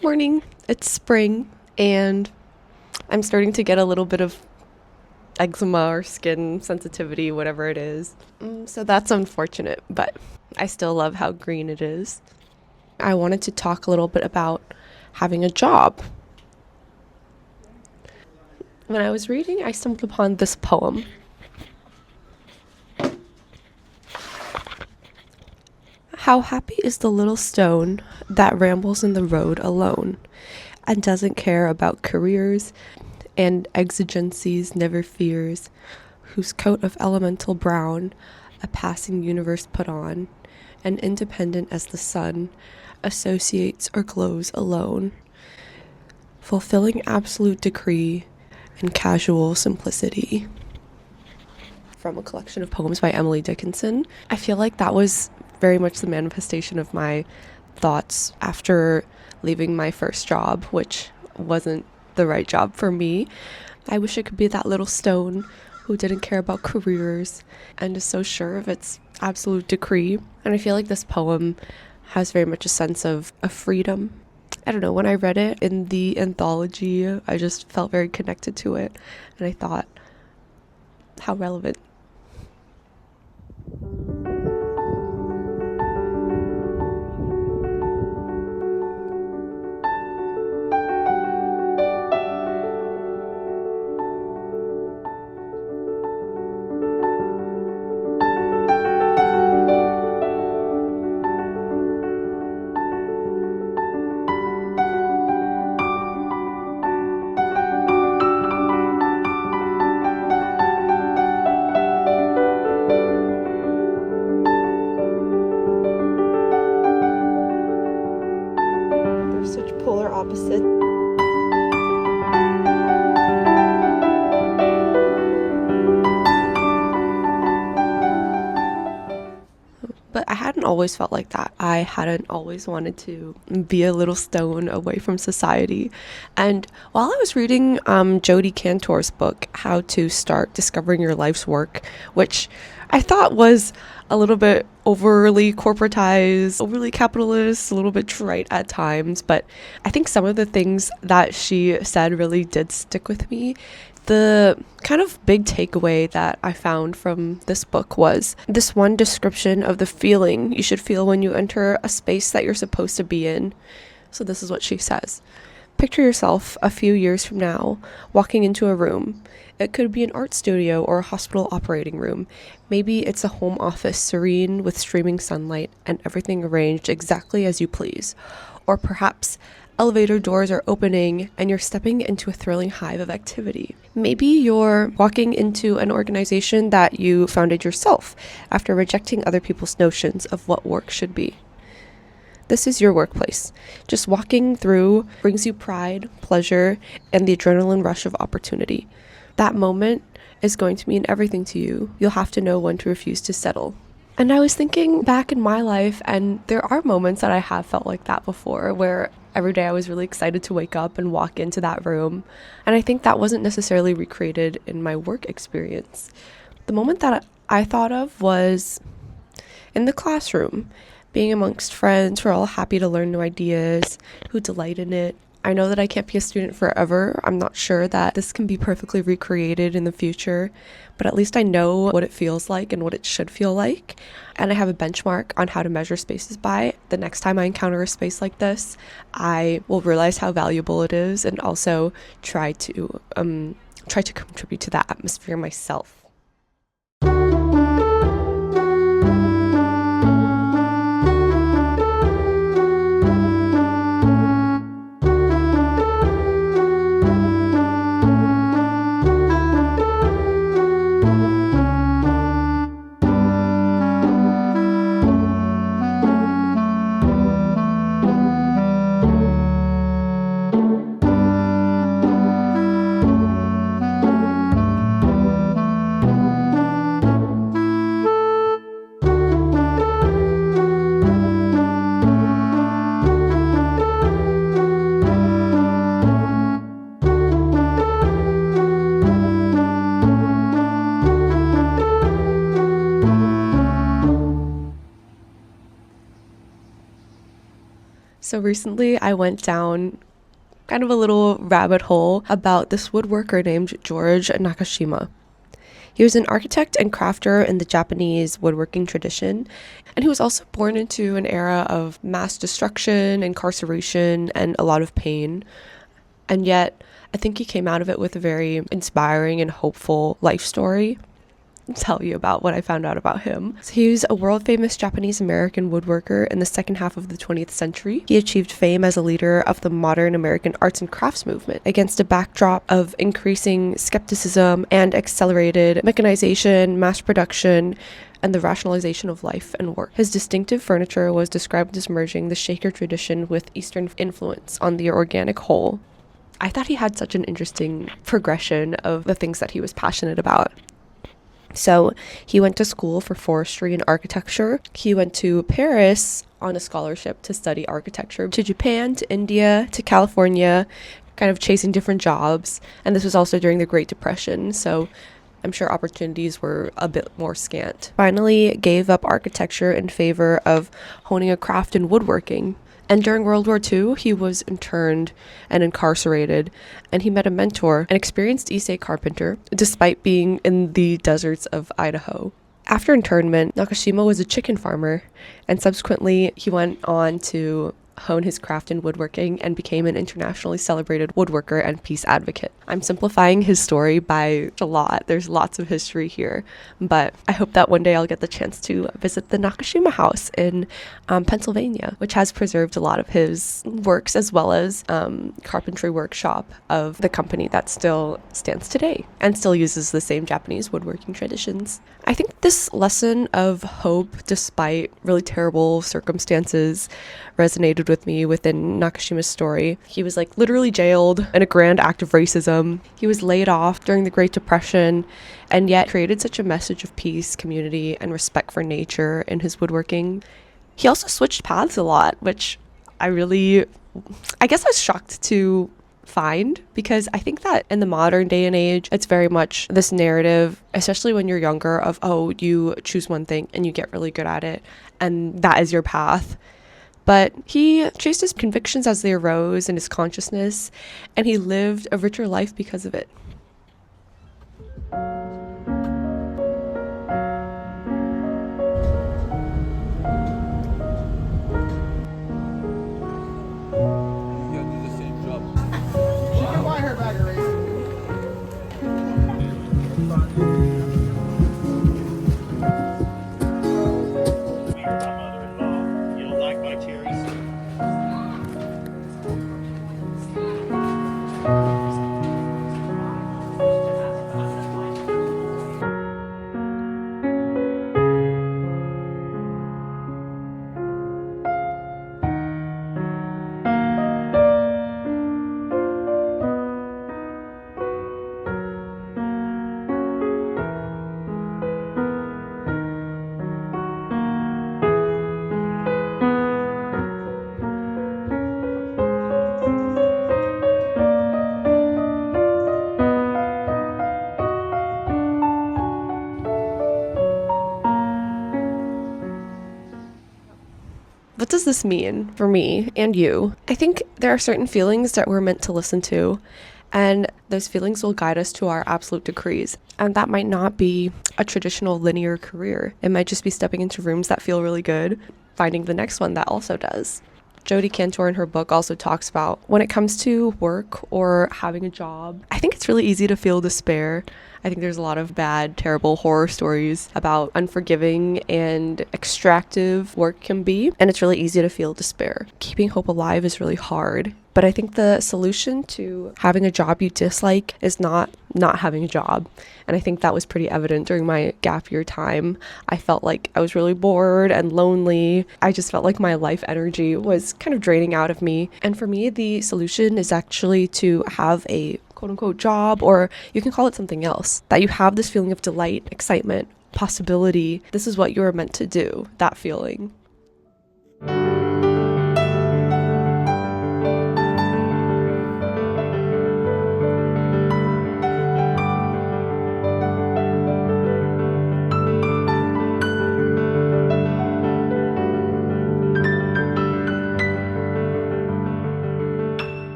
Good morning. It's spring, and I'm starting to get a little bit of eczema or skin sensitivity, whatever it is. So that's unfortunate, but I still love how green it is. I wanted to talk a little bit about having a job. When I was reading, I stumbled upon this poem. How happy is the little stone that rambles in the road alone and doesn't care about careers and exigencies, never fears, whose coat of elemental brown a passing universe put on, and independent as the sun, associates or glows alone, fulfilling absolute decree and casual simplicity. From a collection of poems by Emily Dickinson. I feel like that was very much the manifestation of my thoughts after leaving my first job, which wasn't the right job for me. I wish I could be that little stone who didn't care about careers and is so sure of its absolute decree. And I feel like this poem has very much a sense of a freedom. I don't know, when I read it in the anthology, I just felt very connected to it. And I thought, how relevant. They're such polar opposites. But I hadn't always felt like that. I hadn't always wanted to be a little stone away from society. And while I was reading Jodi Cantor's book, How to Start Discovering Your Life's Work, which I thought was a little bit overly corporatized, overly capitalist, a little bit trite at times, but I think some of the things that she said really did stick with me. The kind of big takeaway that I found from this book was this one description of the feeling you should feel when you enter a space that you're supposed to be in. So this is what she says. Picture yourself a few years from now walking into a room. It could be an art studio or a hospital operating room. Maybe it's a home office serene with streaming sunlight and everything arranged exactly as you please. Or perhaps elevator doors are opening and you're stepping into a thrilling hive of activity. Maybe you're walking into an organization that you founded yourself after rejecting other people's notions of what work should be. This is your workplace. Just walking through brings you pride, pleasure, and the adrenaline rush of opportunity. That moment is going to mean everything to you. You'll have to know when to refuse to settle. And I was thinking back in my life, and there are moments that I have felt like that before, where every day I was really excited to wake up and walk into that room. And I think that wasn't necessarily recreated in my work experience. The moment that I thought of was in the classroom, being amongst friends who are all happy to learn new ideas, who delight in it. I know that I can't be a student forever. I'm not sure that this can be perfectly recreated in the future, but at least I know what it feels like and what it should feel like. And I have a benchmark on how to measure spaces by. The next time I encounter a space like this, I will realize how valuable it is and also try to contribute to that atmosphere myself. So recently I went down kind of a little rabbit hole about this woodworker named George Nakashima. He was an architect and crafter in the Japanese woodworking tradition, and he was also born into an era of mass destruction, incarceration, and a lot of pain. And yet, I think he came out of it with a very inspiring and hopeful life story. Tell you about what I found out about him. So he was a world-famous Japanese-American woodworker in the second half of the 20th century. He achieved fame as a leader of the modern American arts and crafts movement against a backdrop of increasing skepticism and accelerated mechanization, mass production, and the rationalization of life and work. His distinctive furniture was described as merging the Shaker tradition with Eastern influence on the organic whole. I thought he had such an interesting progression of the things that he was passionate about. So he went to school for forestry and architecture. He went to Paris on a scholarship to study architecture, to Japan, to India, to California, kind of chasing different jobs. And this was also during the Great Depression, so I'm sure opportunities were a bit more scant. Finally, gave up architecture in favor of honing a craft in woodworking. And during World War II, he was interned and incarcerated, and he met a mentor, an experienced Issei carpenter, despite being in the deserts of Idaho. After internment, Nakashima was a chicken farmer, and subsequently he went on to hone his craft in woodworking and became an internationally celebrated woodworker and peace advocate. I'm simplifying his story by a lot. There's lots of history here, but I hope that one day I'll get the chance to visit the Nakashima house in Pennsylvania, which has preserved a lot of his works, as well as carpentry workshop of the company that still stands today and still uses the same Japanese woodworking traditions. I think this lesson of hope despite really terrible circumstances resonated with me within Nakashima's story. He was like literally jailed in a grand act of racism. He was laid off during the Great Depression, and yet created such a message of peace, community, and respect for nature in his woodworking. He also switched paths a lot, which I guess I was shocked to find, because I think that in the modern day and age, it's very much this narrative, especially when you're younger, of, oh, you choose one thing and you get really good at it, and that is your path. But he chased his convictions as they arose in his consciousness, and he lived a richer life because of it. What does this mean for me and you? I think there are certain feelings that we're meant to listen to, and those feelings will guide us to our absolute decrees. And that might not be a traditional linear career. It might just be stepping into rooms that feel really good, finding the next one that also does. Jodi Kantor in her book also talks about when it comes to work or having a job, I think it's really easy to feel despair. I think there's a lot of bad, terrible horror stories about unforgiving and extractive work can be, and it's really easy to feel despair. Keeping hope alive is really hard, but I think the solution to having a job you dislike is not having a job. And I think that was pretty evident during my gap year time. I felt like I was really bored and lonely. I just felt like my life energy was kind of draining out of me. And for me, the solution is actually to have a quote-unquote job, or you can call it something else, that you have this feeling of delight, excitement, possibility. This is what you're meant to do, that feeling.